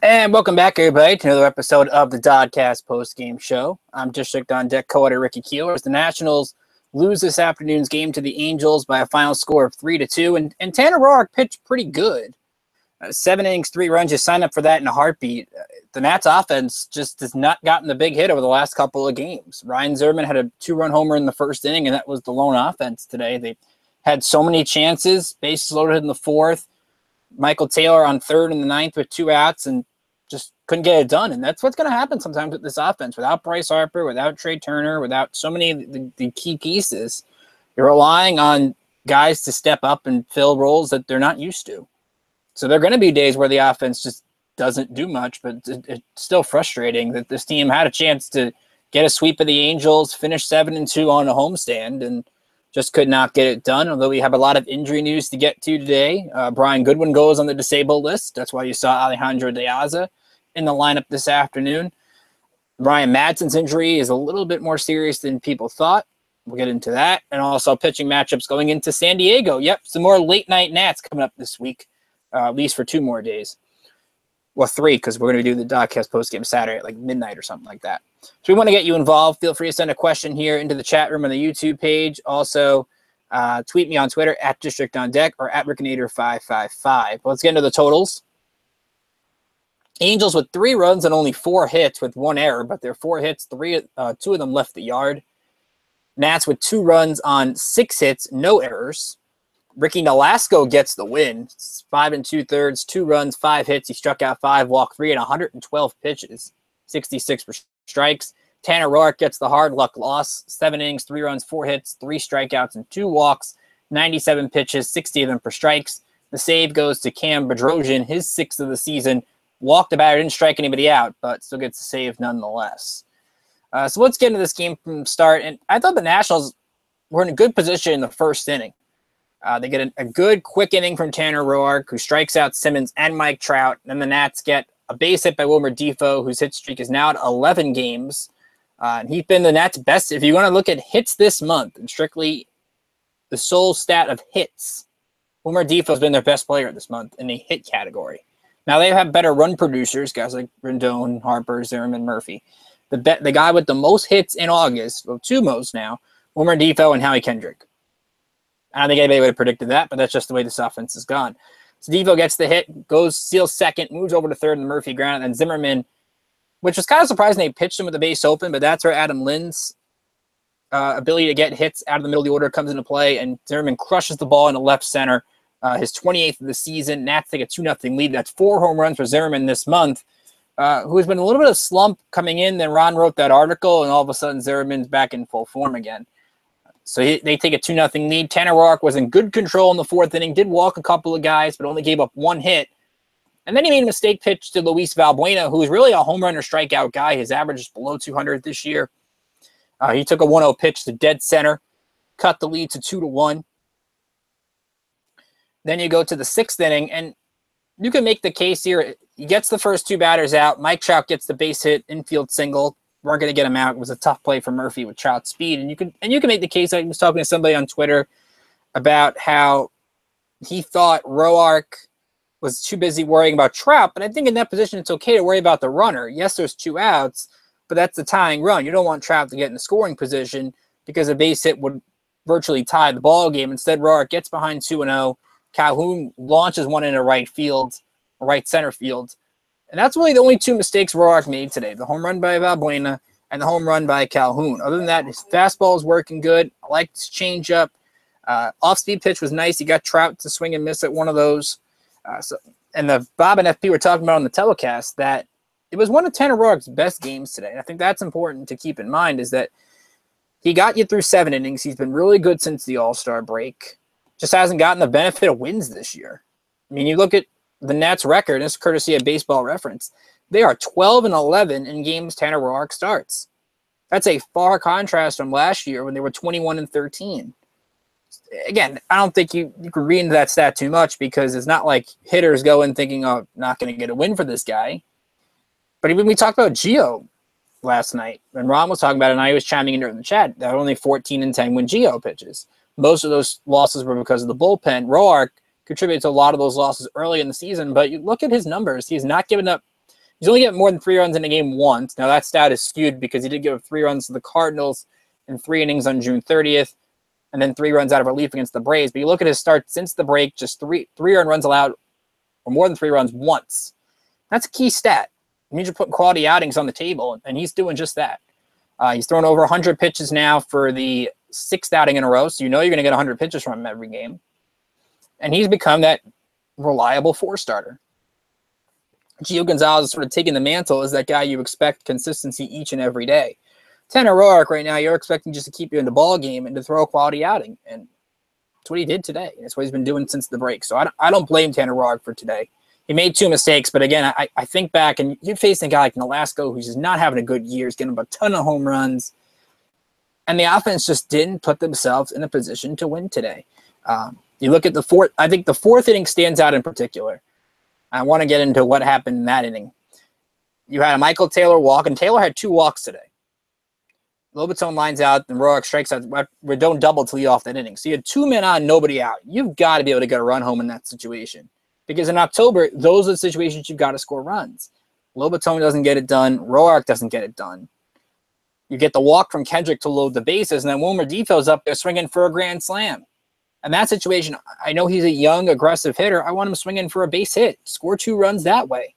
And welcome back, everybody, to another episode of the DoDCast Postgame Show. I'm District on Deck co-editor Ricky Keeler. As the Nationals lose this afternoon's game to the Angels by a final score of 3-2, and Tanner Roark pitched pretty good. 7 innings, 3 runs. You sign up for that in a heartbeat. The Nats offense just has not gotten the big hit over the last couple of games. Ryan Zimmerman had a 2-run homer in the first inning, and that was the lone offense today. They had so many chances, bases loaded in the fourth. Michael Taylor on third in the ninth with 2 outs, and just couldn't get it done. And that's what's going to happen sometimes with this offense. Without Bryce Harper, without Trey Turner, without so many of the key pieces, you're relying on guys to step up and fill roles that they're not used to. So there are going to be days where the offense just doesn't do much, but it's still frustrating that this team had a chance to get a sweep of the Angels, finish 7-2 on a homestand, and just could not get it done. Although we have a lot of injury news to get to today. Brian Goodwin goes on the disabled list. That's why you saw Alejandro De Aza in the lineup this afternoon. Ryan Madsen's injury is a little bit more serious than people thought. We'll get into that. And also pitching matchups going into San Diego. Yep, some more late-night Nats coming up this week, at least for 2 more days. Well, 3, because we're going to do the DoDCast postgame Saturday at like midnight or something like that. So we want to get you involved. Feel free to send a question here into the chat room on the YouTube page. Also, tweet me on Twitter at District on Deck or at Rickinator555. Let's get into the totals. Angels with 3 runs and only 4 hits with 1 error, but their 4 hits, 2 of them left the yard. Nats with 2 runs on 6 hits, no errors. Ricky Nolasco gets the win. It's 5 2/3, 2 runs, 5 hits. He struck out 5, walked 3 and 112 pitches, 66 strikes. Tanner Roark gets the hard luck loss. 7 innings, 3 runs, 4 hits, 3 strikeouts, and 2 walks. 97 pitches, 60 of them for strikes. The save goes to Cam Bedrosian, his 6th of the season. Walked about, didn't strike anybody out, but still gets the save nonetheless. So let's get into this game from the start. And I thought the Nationals were in a good position in the first inning. They get a good, quick inning from Tanner Roark, who strikes out Simmons and Mike Trout. Then the Nats get a base hit by Wilmer Difo, whose hit streak is now at 11 games. And he's been the Nats' best. If you want to look at hits this month, and strictly the sole stat of hits, Wilmer Difo has been their best player this month in the hit category. Now, they have better run producers, guys like Rendon, Harper, Zimmerman, Murphy. The guy with the most hits in August, well, 2 most now, Wilmer Difo and Howie Kendrick. I don't think anybody would have predicted that, but that's just the way this offense has gone. So Difo gets the hit, steals second, moves over to third in the Murphy ground, and then Zimmerman, which was kind of surprising they pitched him with the base open, but that's where Adam Lynn's ability to get hits out of the middle of the order comes into play, and Zimmerman crushes the ball into left center. His 28th of the season. Nats take a 2-0 lead. That's 4 home runs for Zimmerman this month, who has been a little bit of slump coming in. Then Ron wrote that article, and all of a sudden Zimmerman's back in full form again. So they take a 2-0 lead. Tanner Roark was in good control in the 4th inning, did walk a couple of guys, but only gave up 1 hit. And then he made a mistake pitch to Luis Valbuena, who is really a home run or strikeout guy. His average is below 200 this year. He took a 1-0 pitch to dead center, cut the lead to 2-1. Then you go to the 6th inning, and you can make the case here. He gets the first 2 batters out. Mike Trout gets the base hit, infield single. Weren't going to get him out. It was a tough play for Murphy with Trout's speed. And you can make the case. I was talking to somebody on Twitter about how he thought Roark was too busy worrying about Trout. But I think in that position, it's okay to worry about the runner. Yes, there's 2 outs, but that's the tying run. You don't want Trout to get in the scoring position because a base hit would virtually tie the ball game. Instead, Roark gets behind 2-0. Calhoun launches one into right center field. And that's really the only 2 mistakes Roark made today. The home run by Valbuena and the home run by Calhoun. Other than that, his fastball is working good. I liked his changeup. Off-speed pitch was nice. He got Trout to swing and miss at one of those. And the Bob and FP were talking about on the telecast that it was one of Tanner Roark's best games today. And I think that's important to keep in mind is that he got you through 7 innings. He's been really good since the All-Star break. Just hasn't gotten the benefit of wins this year. I mean, you look at the Nats record, and it's courtesy of Baseball Reference. They are 12-11 in games Tanner Roark starts. That's a far contrast from last year when they were 21-13. Again, I don't think you can read into that stat too much because it's not like hitters go in thinking, oh, not going to get a win for this guy. But even we talked about Gio last night, and Ron was talking about it, and I was chiming in during the chat, that only 14-10 when Gio pitches. Most of those losses were because of the bullpen. Roark contributed to a lot of those losses early in the season, but you look at his numbers. He's not given up He's only getting more than 3 runs in a game once. Now, that stat is skewed because he did give up 3 runs to the Cardinals in 3 innings on June 30th, and then 3 runs out of relief against the Braves. But you look at his start since the break, just three earned runs allowed, or more than 3 runs once. That's a key stat. It means you're putting quality outings on the table, and he's doing just that. He's thrown over 100 pitches now for the 6th outing in a row, so you know you're going to get 100 pitches from him every game. And he's become that reliable 4-starter. Gio Gonzalez is sort of taking the mantle as that guy you expect consistency each and every day. Tanner Roark right now, you're expecting just to keep you in the ball game and to throw a quality outing, and that's what he did today. That's what he's been doing since the break. So I don't blame Tanner Roark for today. He made 2 mistakes, but again, I think back, and you're facing a guy like Nolasco who's just not having a good year. He's getting a ton of home runs, and the offense just didn't put themselves in a position to win today. You look at the 4th. I think the 4th inning stands out in particular. I want to get into what happened in that inning. You had a Michael Taylor walk, and Taylor had 2 walks today. Lobaton lines out, and Roark strikes out. We don't double to lead off that inning. So you had 2 men on, nobody out. You've got to be able to get a run home in that situation. Because in October, those are the situations you've got to score runs. Lobaton doesn't get it done. Roark doesn't get it done. You get the walk from Kendrick to load the bases, and then Wilmer Difo's up there swinging for a grand slam. In that situation, I know he's a young, aggressive hitter. I want him swinging for a base hit. Score 2 runs that way.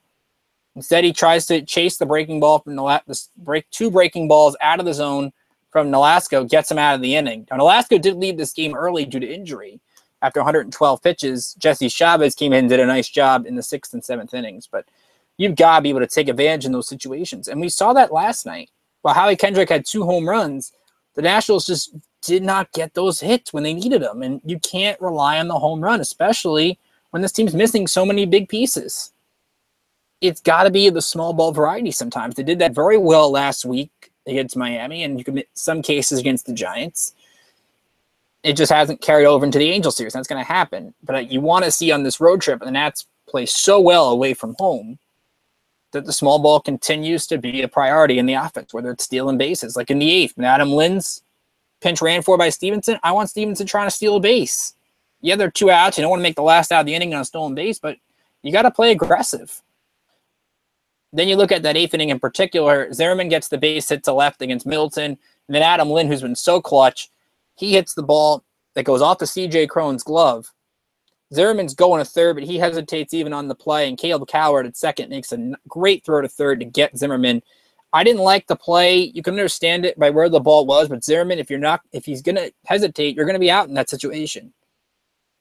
Instead, he tries to chase the breaking ball from two breaking balls out of the zone from Nolasco, gets him out of the inning. Now, Nolasco did leave this game early due to injury. After 112 pitches, Jesse Chavez came in and did a nice job in the 6th and 7th innings. But you've got to be able to take advantage in those situations. And we saw that last night. While Howie Kendrick had 2 home runs, the Nationals just did not get those hits when they needed them. And you can't rely on the home run, especially when this team's missing so many big pieces. It's got to be the small ball variety sometimes. They did that very well last week against Miami, and you commit some cases against the Giants. It just hasn't carried over into the Angels series. That's going to happen. But you want to see on this road trip, and the Nats play so well away from home, that the small ball continues to be a priority in the offense, whether it's stealing bases. Like in the 8th, when Adam Lynn's pinch ran for by Stevenson, I want Stevenson trying to steal a base. Yeah, there are 2 outs. You don't want to make the last out of the inning on a stolen base, but you got to play aggressive. Then you look at that 8th inning in particular. Zimmerman gets the base hit to left against Middleton. And then Adam Lynn, who's been so clutch, he hits the ball that goes off of C.J. Cron's glove. Zimmerman's going to third, but he hesitates even on the play. And Caleb Coward at second makes a great throw to third to get Zimmerman. I didn't like the play. You can understand it by where the ball was, but Zimmerman, if he's going to hesitate, you're going to be out in that situation.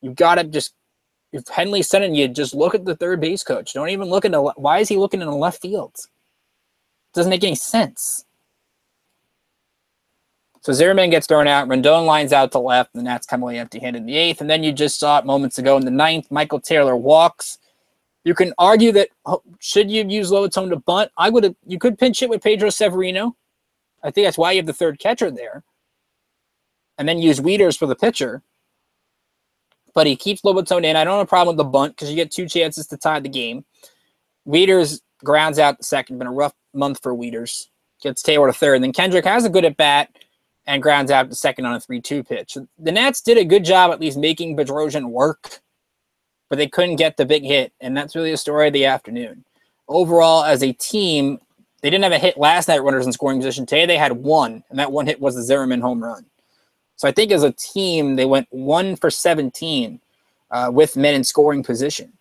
You've got to just, if Henley's sending you, just look at the third base coach. Don't even look into, why is he looking in the left field? It doesn't make any sense. So Zimmerman gets thrown out. Rendon lines out to left, and that's come away empty-handed in the 8th. And then you just saw it moments ago in the 9th. Michael Taylor walks. You can argue that, should you use Lobaton to bunt? You could pinch hit with Pedro Severino. I think that's why you have the third catcher there. And then use Wieters for the pitcher. But he keeps Lobaton in. I don't have a problem with the bunt because you get 2 chances to tie the game. Wieters grounds out the second. Been a rough month for Wieters. Gets Taylor to third. And then Kendrick has a good at-bat and grounds out the second on a 3-2 pitch. The Nats did a good job at least making Bedrosian work, but they couldn't get the big hit, and that's really the story of the afternoon. Overall, as a team, they didn't have a hit last night, runners in scoring position. Today they had 1, and that 1 hit was the Zimmerman home run. So I think as a team, they went 1 for 17 with men in scoring position.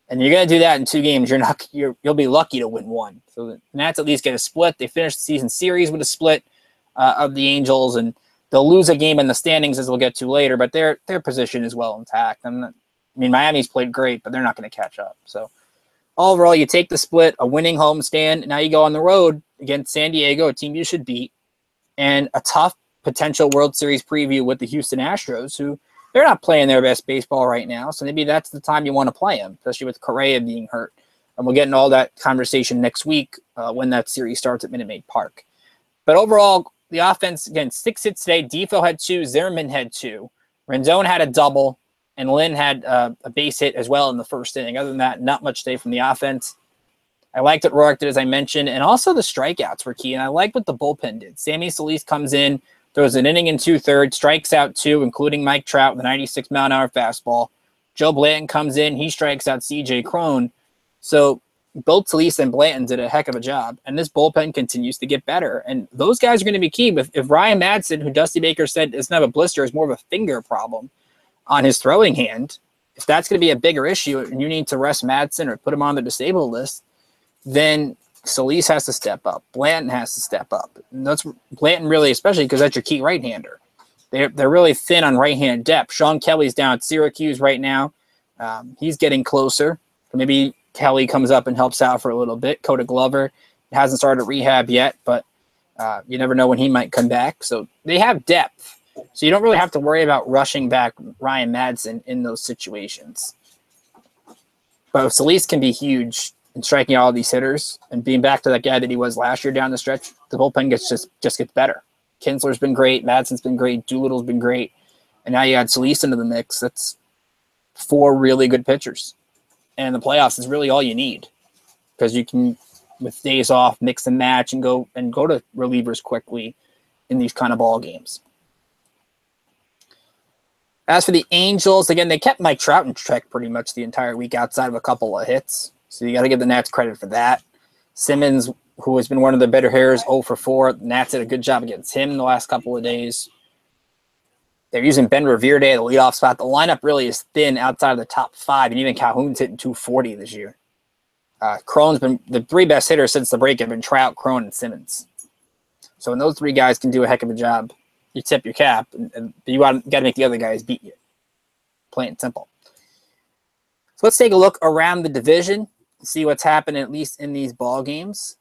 And you're going to do that in 2 games. You'll be lucky to win 1. So the Nats at least get a split. They finished the season series with a split of the Angels, and they'll lose a game in the standings as we'll get to later, but their position is well intact. Miami's played great, but they're not going to catch up. So overall, you take the split, a winning homestand, and now you go on the road against San Diego, a team you should beat, and a tough potential World Series preview with the Houston Astros, who they're not playing their best baseball right now, so maybe that's the time you want to play them, especially with Correa being hurt. And we'll get into all that conversation next week when that series starts at Minute Maid Park. But overall, the offense, again, 6 hits today. Difo had 2. Zimmerman had 2. Rendon had a double. And Lynn had a base hit as well in the first inning. Other than that, not much today from the offense. I liked what Roark did, as I mentioned. And also the strikeouts were key. And I liked what the bullpen did. Sammy Solis comes in, throws an inning and 2/3, strikes out 2, including Mike Trout with a 96-mile-an-hour fastball. Joe Blanton comes in. He strikes out C.J. Cron. So both Solis and Blanton did a heck of a job, and this bullpen continues to get better. And those guys are going to be key. If Ryan Madsen, who Dusty Baker said doesn't have a blister, is more of a finger problem on his throwing hand, if that's going to be a bigger issue and you need to rest Madsen or put him on the disabled list, then Solis has to step up. Blanton has to step up. And that's Blanton really, especially because that's your key right-hander. They're really thin on right-hand depth. Sean Kelly's down at Syracuse right now. He's getting closer. Maybe Kelly comes up and helps out for a little bit. Coda Glover hasn't started rehab yet, but you never know when he might come back. So they have depth. So you don't really have to worry about rushing back Ryan Madsen in those situations. But Solis can be huge in striking out all these hitters and being back to that guy that he was last year down the stretch. The bullpen just gets better. Kinsler's been great. Madsen's been great. Doolittle's been great. And now you add Solis into the mix. That's 4 really good pitchers. And the playoffs is really all you need because you can, with days off, mix and match and go to relievers quickly in these kind of ball games. As for the Angels, again, they kept Mike Trout in check pretty much the entire week outside of a couple of hits. So you got to give the Nats credit for that. Simmons, who has been one of the better hitters, 0 for 4. The Nats did a good job against him the last couple of days. They're using Ben Revere Day at the leadoff spot. The lineup really is thin outside of the top 5, and even Calhoun's hitting 240 this year. Cron's been the 3 best hitters since the break have been Trout, Cron, and Simmons. So when those 3 guys can do a heck of a job, you tip your cap, and you got to make the other guys beat you. Plain and simple. So let's take a look around the division and see what's happening at least in these ball games.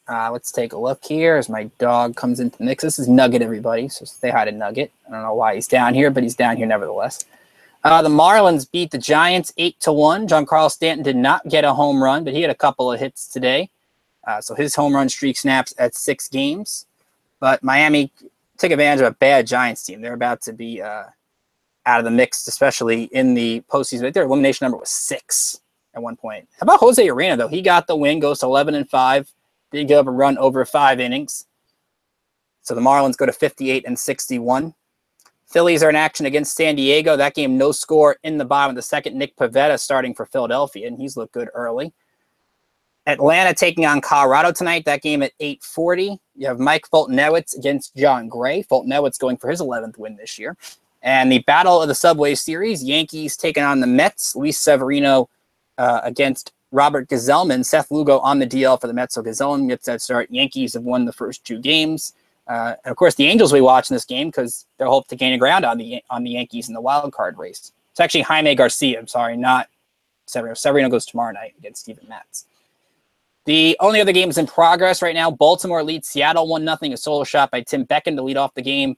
Let's take a look here as my dog comes into the mix. This is Nugget, everybody, so say hi to Nugget. I don't know why he's down here, but he's down here nevertheless. The Marlins beat the Giants 8-1. Giancarlo Stanton did not get a home run, but he had a couple of hits today. So his home run streak snaps at 6 games. But Miami took advantage of a bad Giants team. They're about to be out of the mix, especially in the postseason. Their elimination number was 6 at one point. How about Jose Urena, though? He got the win, goes to 11-5. Did give up a run over 5 innings. So the Marlins go to 58-61. Phillies are in action against San Diego. That game, no score in the bottom of the second. Nick Pivetta starting for Philadelphia, and he's looked good early. Atlanta taking on Colorado tonight. That game at 8:40. You have Mike Fulton-Ewitz against John Gray. Fulton-Ewitz going for his 11th win this year. And the Battle of the Subway Series, Yankees taking on the Mets. Luis Severino against Robert Gazelman. Seth Lugo on the DL for the Mets, so Gazelman gets that start. Yankees have won the first 2 games. And of course, the Angels we watch in this game because they'll hope to gain a ground on the Yankees in the wild card race. It's actually Jaime Garcia. I'm sorry, not Severino. Severino goes tomorrow night against Steven Matz. The only other games in progress right now, Baltimore leads Seattle 1-0, a solo shot by Tim Beckham to lead off the game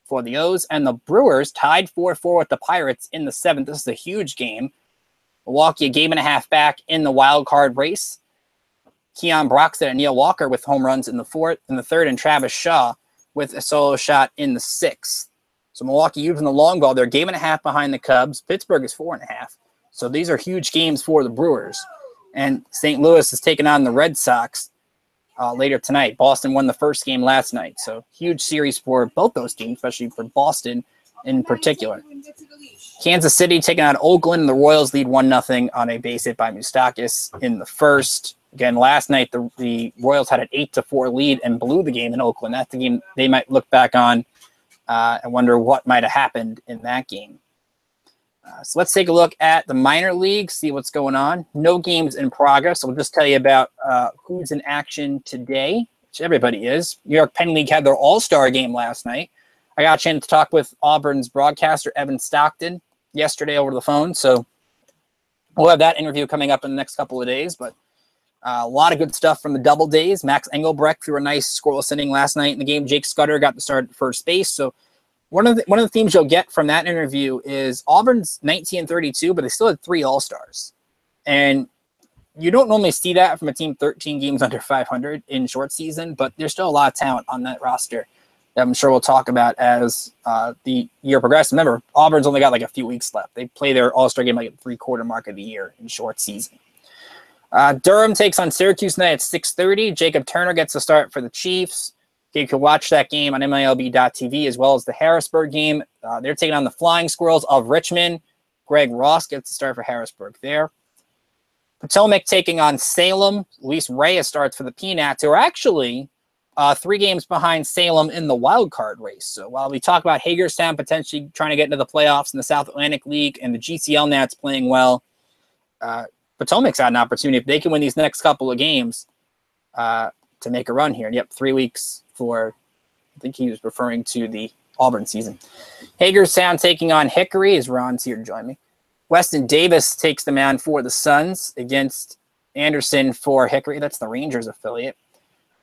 for the O's. And the Brewers tied 4-4 with the Pirates in the 7th. This is a huge game. Milwaukee, a game and a half back in the wild card race. Keon Broxton and Neil Walker with home runs in the 4th and the 3rd, and Travis Shaw with a solo shot in the 6th. So Milwaukee using the long ball. They're a game and a half behind the Cubs. Pittsburgh is 4.5. So these are huge games for the Brewers. And St. Louis is taking on the Red Sox later tonight. Boston won the first game last night. So huge series for both those teams, especially for Boston in particular. Kansas City taking on Oakland. The Royals lead 1-0 on a base hit by Moustakis in the 1st. Again, last night the Royals had an 8-4 lead and blew the game in Oakland. That's the game they might look back on and wonder what might have happened in that game. So let's take a look at the minor leagues, see what's going on. No games in progress. So we'll just tell you about who's in action today, which everybody is. New York Penn League had their all-star game last night. I got a chance to talk with Auburn's broadcaster, Evan Stockton, yesterday over the phone. So we'll have that interview coming up in the next couple of days. But a lot of good stuff from the double days. Max Engelbrecht threw a nice scoreless inning last night in the game. Jake Scudder got to start at first base. So one of the themes you'll get from that interview is Auburn's 19-32, but they still had 3 all-stars. And you don't normally see that from a team 13 games under 500 in short season, but there's still a lot of talent on that roster that I'm sure we'll talk about as the year progresses. Remember, Auburn's only got like a few weeks left. They play their all-star game like at the 3/4 mark of the year in short season. Durham takes on Syracuse tonight at 6:30. Jacob Turner gets the start for the Chiefs. You can watch that game on MILB.TV as well as the Harrisburg game. They're taking on the Flying Squirrels of Richmond. Greg Ross gets the start for Harrisburg there. Potomac taking on Salem. Luis Reyes starts for the Peanuts, who are actually 3 games behind Salem in the wild card race. So while we talk about Hagerstown potentially trying to get into the playoffs in the South Atlantic League and the GCL Nats playing well, Potomac's had an opportunity if they can win these next couple of games to make a run here. And 3 weeks for, I think he was referring to the Auburn season. Hagerstown taking on Hickory, as Ron's here to join me. Weston Davis takes the mound for the Suns against Anderson for Hickory. That's the Rangers affiliate.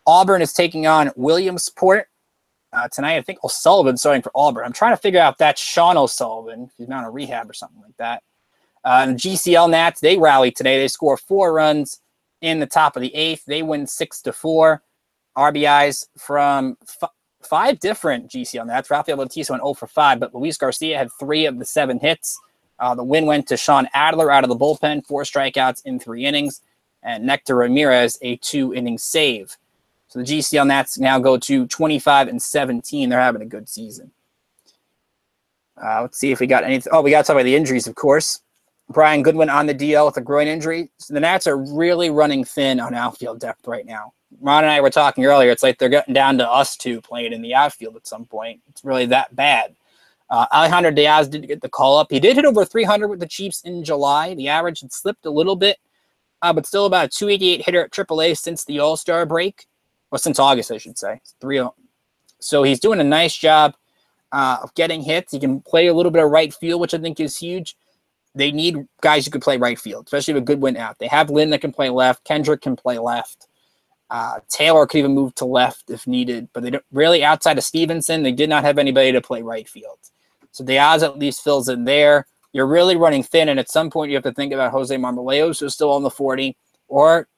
Auburn is taking on Williamsport tonight. I think O'Sullivan's starting for Auburn. I'm trying to figure out if that's Sean O'Sullivan, if he's not on rehab or something like that. And GCL Nats, they rallied today. They score 4 runs in the top of the 8th. They win 6-4. RBIs from 5 different GCL Nats. Rafael Bautista went 0 for 5, but Luis Garcia had 3 of the 7 hits. The win went to Sean Adler out of the bullpen, 4 strikeouts in 3 innings, and Nectar Ramirez a 2-inning save. So the GCL Nats now go to 25-17. They're having a good season. Let's see if we got anything. Oh, we got to talk about the injuries, of course. Brian Goodwin on the DL with a groin injury. So the Nats are really running thin on outfield depth right now. Ron and I were talking earlier. It's like they're getting down to us 2 playing in the outfield at some point. It's really that bad. Alejandro Diaz did get the call up. He did hit over 300 with the Chiefs in July. The average had slipped a little bit, but still about a 288 hitter at AAA since the All-Star break. Well, since August, I should say. 3-0. So he's doing a nice job of getting hits. He can play a little bit of right field, which I think is huge. They need guys who can play right field, especially with Goodwin out. They have Lynn that can play left. Kendrick can play left. Taylor could even move to left if needed. But they don't really, outside of Stevenson, they did not have anybody to play right field. So Diaz at least fills in there. You're really running thin, and at some point you have to think about Jose Marmoleos, who's still on the 40, or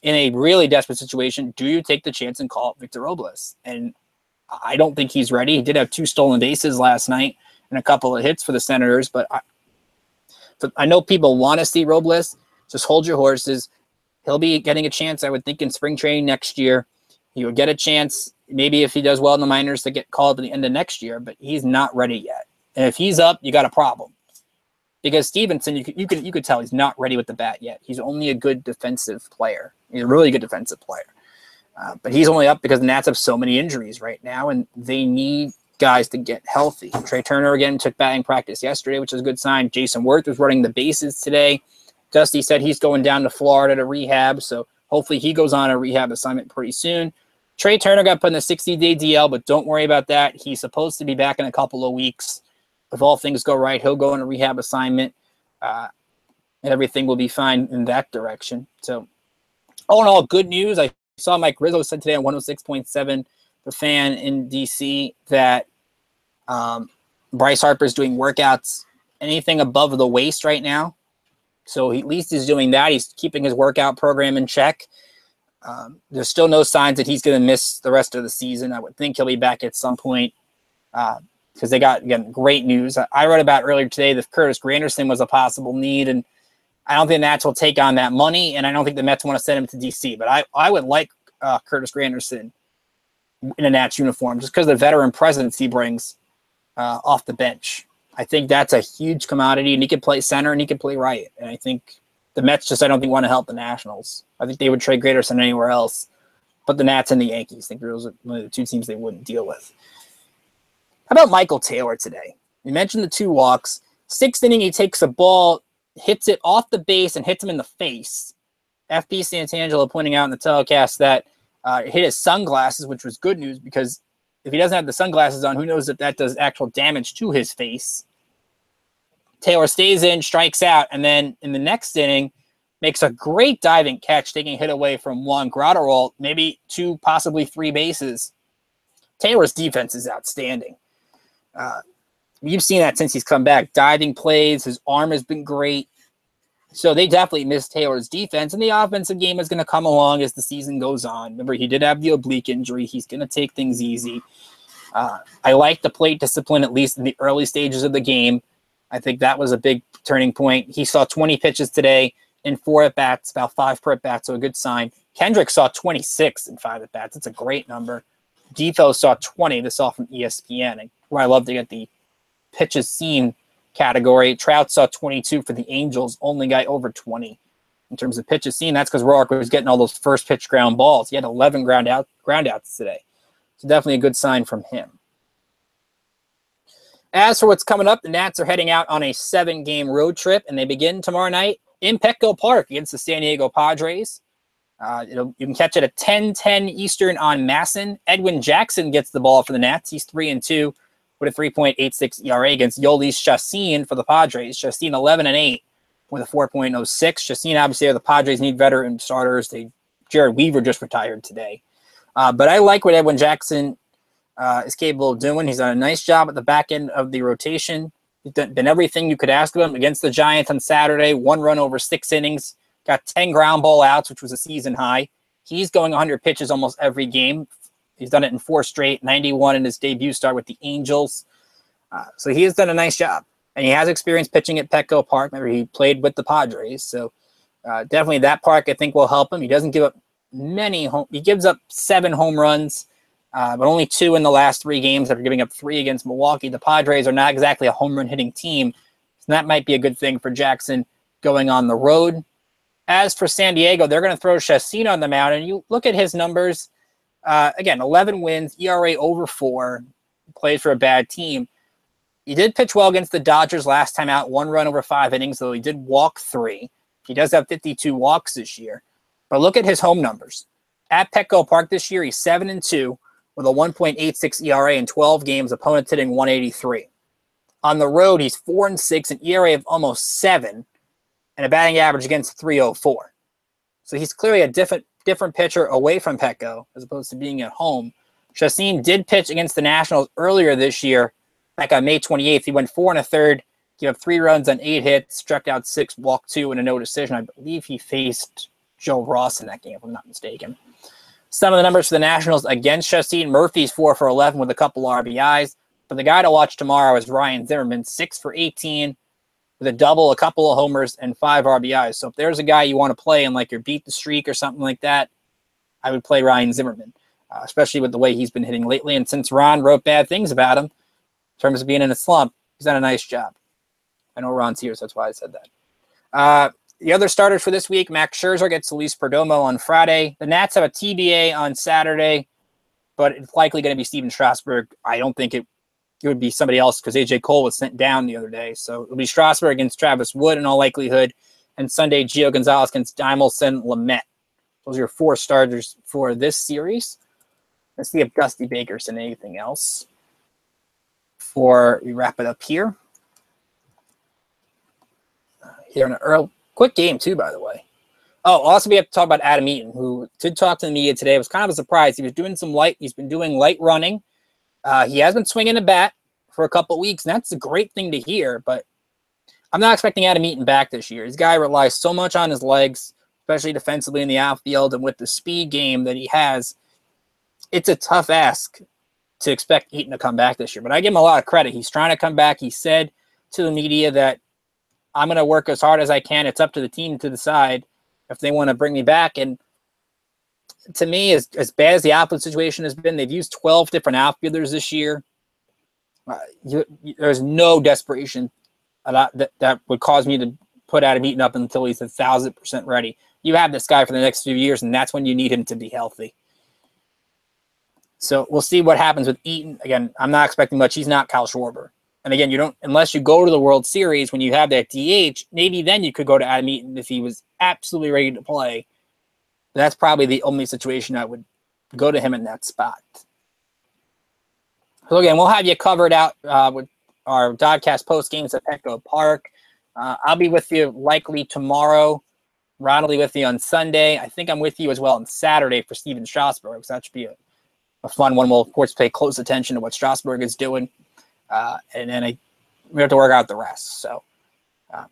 in a really desperate situation, do you take the chance and call up Victor Robles? And I don't think he's ready. He did have 2 stolen bases last night and a couple of hits for the Senators, but I know people want to see Robles. Just hold your horses. He'll be getting a chance, I would think, in spring training next year. He would get a chance, maybe if he does well in the minors, to get called at the end of next year, but he's not ready yet. And if he's up, you got a problem. Because Stevenson, you could tell he's not ready with the bat yet. He's only a good defensive player. He's a really good defensive player. But he's only up because the Nats have so many injuries right now, and they need guys to get healthy. Trey Turner, again, took batting practice yesterday, which is a good sign. Jason Worth was running the bases today. Dusty said he's going down to Florida to rehab, so hopefully he goes on a rehab assignment pretty soon. Trey Turner got put in the 60-day DL, but don't worry about that. He's supposed to be back in a couple of weeks. If all things go right, he'll go on a rehab assignment, and everything will be fine in that direction. So, all in all, good news. I saw Mike Rizzo said today on 106.7, The Fan in D.C., that Bryce Harper's doing workouts anything above the waist right now. So at least he's doing that. He's keeping his workout program in check. There's still no signs that he's going to miss the rest of the season. I would think he'll be back at some point because they got, again, great news. I wrote about earlier today that Curtis Granderson was a possible need, and I don't think the Nats will take on that money, and I don't think the Mets want to send him to D.C. But I would like Curtis Granderson in a Nats uniform just because of the veteran presence he brings off the bench. I think that's a huge commodity, and he can play center and he can play right. And I think the Mets just, I don't think, want to help the Nationals. I think they would trade Granderson anywhere else. But the Nats and the Yankees, I think those are one of the 2 teams they wouldn't deal with. How about Michael Taylor today? You mentioned the 2 walks. 6th inning, he takes a ball, hits it off the base, and hits him in the face. FP Santangelo pointing out in the telecast that it hit his sunglasses, which was good news because if he doesn't have the sunglasses on, who knows if that does actual damage to his face. Taylor stays in, strikes out, and then in the next inning, makes a great diving catch, taking a hit away from Juan Graterol, maybe 2, possibly 3 bases. Taylor's defense is outstanding. You've seen that since he's come back. Diving plays, his arm has been great. So they definitely miss Taylor's defense, and the offensive game is going to come along as the season goes on. Remember, he did have the oblique injury. He's going to take things easy. I like the plate discipline, at least in the early stages of the game. I think that was a big turning point. He saw 20 pitches today in 4 at-bats, about 5 per at-bat, so a good sign. Kendrick saw 26 in 5 at-bats. That's a great number. Difo saw 20. This all from ESPN, where I love to get the pitches seen category. Trout saw 22 for the Angels, only guy over 20 in terms of pitches seen. That's because Roark was getting all those first pitch ground balls. He had 11 groundouts today. So definitely a good sign from him. As for what's coming up, the Nats are heading out on a 7-game road trip, and they begin tomorrow night in Petco Park against the San Diego Padres. You can catch it at 10:10 Eastern on Masson. Edwin Jackson gets the ball for the Nats. He's 3-2 with a 3.86 ERA against Yolis Chacin for the Padres. Chacin 11-8 with a 4.06. Chacin, obviously, the Padres need veteran starters. Jared Weaver just retired today. But I like what Edwin Jackson is capable of doing. He's done a nice job at the back end of the rotation. He's been everything you could ask of him. Against the Giants on Saturday, 1 run over 6 innings. Got 10 ground ball outs, which was a season high. He's going 100 pitches almost every game. He's done it in 4 straight, 91 in his debut start with the Angels. So he has done a nice job. And he has experience pitching at Petco Park. Remember, he played with the Padres. So definitely that park, I think, will help him. He doesn't give up many he gives up 7 home runs, but only 2 in the last 3 games after giving up 3 against Milwaukee. The Padres are not exactly a home run hitting team. So that might be a good thing for Jackson going on the road. As for San Diego, they're going to throw Chacin on the mound, and you look at his numbers. Again, 11 wins, ERA over 4, plays for a bad team. He did pitch well against the Dodgers last time out, 1 run over 5 innings, though he did walk 3. He does have 52 walks this year. But look at his home numbers. At Petco Park this year, he's 7-2 with a 1.86 ERA in 12 games, opponents hitting 183. On the road, he's 4-6, an ERA of almost 7. And a batting average against 304. So he's clearly a different pitcher away from Petco as opposed to being at home. Chacin did pitch against the Nationals earlier this year. Back on May 28th, he went 4 1/3, gave up 3 runs on 8 hits, struck out 6, walked 2, and a no decision. I believe he faced Joe Ross in that game, if I'm not mistaken. Some of the numbers for the Nationals against Chacin: Murphy's 4 for 11 with a couple RBIs. But the guy to watch tomorrow is Ryan Zimmerman, 6 for 18. With a double, a couple of homers, and 5 RBIs. So if there's a guy you want to play in like your beat the streak or something like that, I would play Ryan Zimmerman, especially with the way he's been hitting lately. And since Ron wrote bad things about him in terms of being in a slump, he's done a nice job. I know Ron's here, so that's why I said that. The other starters for this week, Max Scherzer gets Luis Perdomo on Friday. The Nats have a TBA on Saturday, but it's likely going to be Steven Strasburg. I don't think it would be somebody else because A.J. Cole was sent down the other day. So it'll be Strasburg against Travis Wood in all likelihood. And Sunday, Gio Gonzalez against Dimelson Lamet. Those are your 4 starters for this series. Let's see if Dusty Baker's in anything else before we wrap it up here. Here in a quick game, too, by the way. Oh, also we have to talk about Adam Eaton, who did talk to the media today. It was kind of a surprise. He's been doing light running. He has been swinging a bat for a couple of weeks, and that's a great thing to hear, but I'm not expecting Adam Eaton back this year. This guy relies so much on his legs, especially defensively in the outfield, and with the speed game that he has, it's a tough ask to expect Eaton to come back this year. But I give him a lot of credit. He's trying to come back. He said to the media that I'm going to work as hard as I can. It's up to the team to decide if they want to bring me back, and to me, as bad as the outfield situation has been, they've used 12 different outfielders this year. There's no desperation that would cause me to put Adam Eaton up until he's 1,000% ready. You have this guy for the next few years, and that's when you need him to be healthy. So we'll see what happens with Eaton. Again, I'm not expecting much. He's not Kyle Schwarber. And again, unless you go to the World Series when you have that DH, maybe then you could go to Adam Eaton if he was absolutely ready to play. That's probably the only situation I would go to him in that spot. So again, we'll have you covered out with our DoDCast Postgames at Petco Park. I'll be with you likely tomorrow. Ron will be with you on Sunday. I think I'm with you as well on Saturday for Steven Strasburg. So that should be a fun one. We'll, of course, pay close attention to what Strasburg is doing. And then we have to work out the rest. So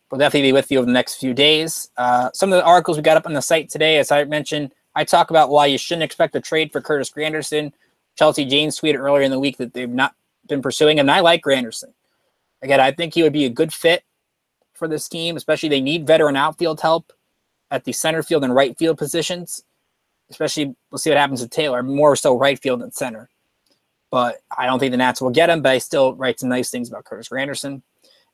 we'll definitely be with you over the next few days. Some of the articles we got up on the site today, as I mentioned, I talk about why you shouldn't expect a trade for Curtis Granderson. Chelsea Janes tweeted earlier in the week that they've not been pursuing him, and I like Granderson. Again, I think he would be a good fit for this team, especially they need veteran outfield help at the center field and right field positions. Especially, we'll see what happens with Taylor, more so right field than center. But I don't think the Nats will get him, but I still write some nice things about Curtis Granderson.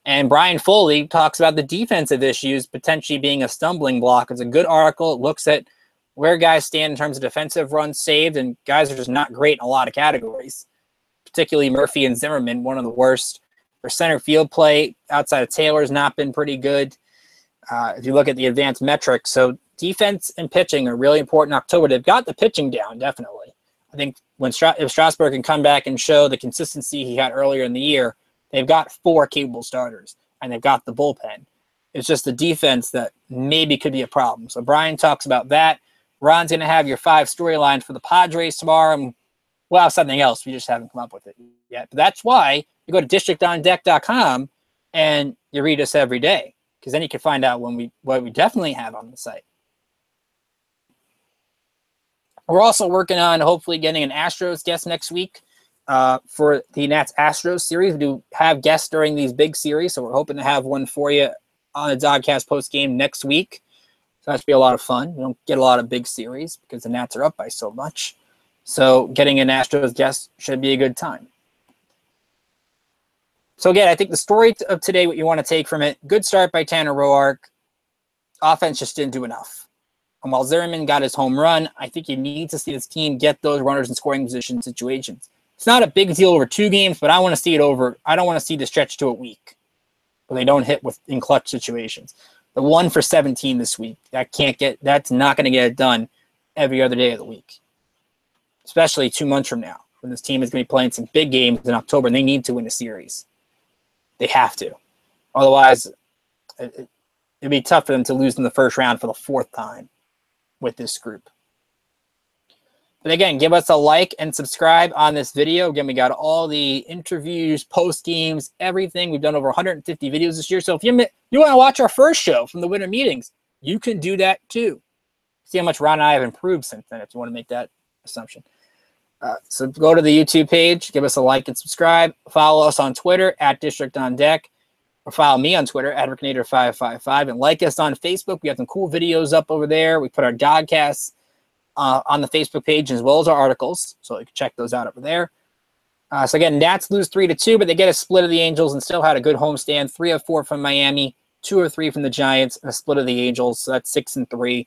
And Brian Foley talks about the defensive issues potentially being a stumbling block. It's a good article. It looks at where guys stand in terms of defensive runs saved, and guys are just not great in a lot of categories, particularly Murphy and Zimmerman, one of the worst. Their center field play outside of Taylor's not been pretty good. If you look at the advanced metrics, so defense and pitching are really important in October. They've got the pitching down, definitely. I think if Strasburg can come back and show the consistency he had earlier in the year, they've got 4 capable starters, and they've got the bullpen. It's just the defense that maybe could be a problem. So Brian talks about that. Ron's going to have your 5 storylines for the Padres tomorrow, and we'll have something else. We just haven't come up with it yet. But that's why you go to districtondeck.com and you read us every day, because then you can find out what we definitely have on the site. We're also working on hopefully getting an Astros guest next week for the Nats Astros series. We do have guests during these big series, so we're hoping to have one for you on the DoDCast Postgame next week. So that should be a lot of fun. We don't get a lot of big series because the Nats are up by so much. So getting an Astros guest should be a good time. So again, I think the story of today, what you want to take from it, good start by Tanner Roark. Offense just didn't do enough. And while Zimmerman got his home run, I think you need to see this team get those runners in scoring position situations. It's not a big deal over 2 games, but I want to see it over. I don't want to see the stretch to a week where they don't hit in clutch situations. The 1 for 17 this week, that's not going to get it done every other day of the week, especially 2 months from now when this team is going to be playing some big games in October and they need to win a series. They have to. Otherwise, it'd be tough for them to lose in the first round for the 4th time with this group. But again, give us a like and subscribe on this video. Again, we got all the interviews, post games, everything. We've done over 150 videos this year. So if you want to watch our first show from the winter meetings, you can do that too. See how much Ron and I have improved since then if you want to make that assumption. So go to the YouTube page, give us a like and subscribe. Follow us on Twitter at District on Deck, or follow me on Twitter at Rickinator555, and like us on Facebook. We have some cool videos up over there. We put our DoDcasts on the Facebook page as well as our articles, so you can check those out over there. So again, Nats lose 3-2, but they get a split of the Angels and still had a good homestand. 3 of 4 from Miami, 2 of 3 from the Giants, and a split of the Angels. So that's 6-3.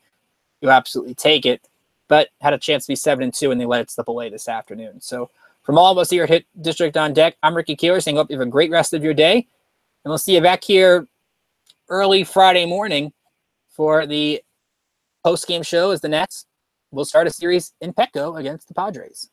You absolutely take it. But had a chance to be 7-2, and they let it slip away this afternoon. So from all of us here at Hit District on Deck, I'm Ricky Keeler saying hope you have a great rest of your day. And we'll see you back here early Friday morning for the post-game show as the Nats will start a series in Petco against the Padres.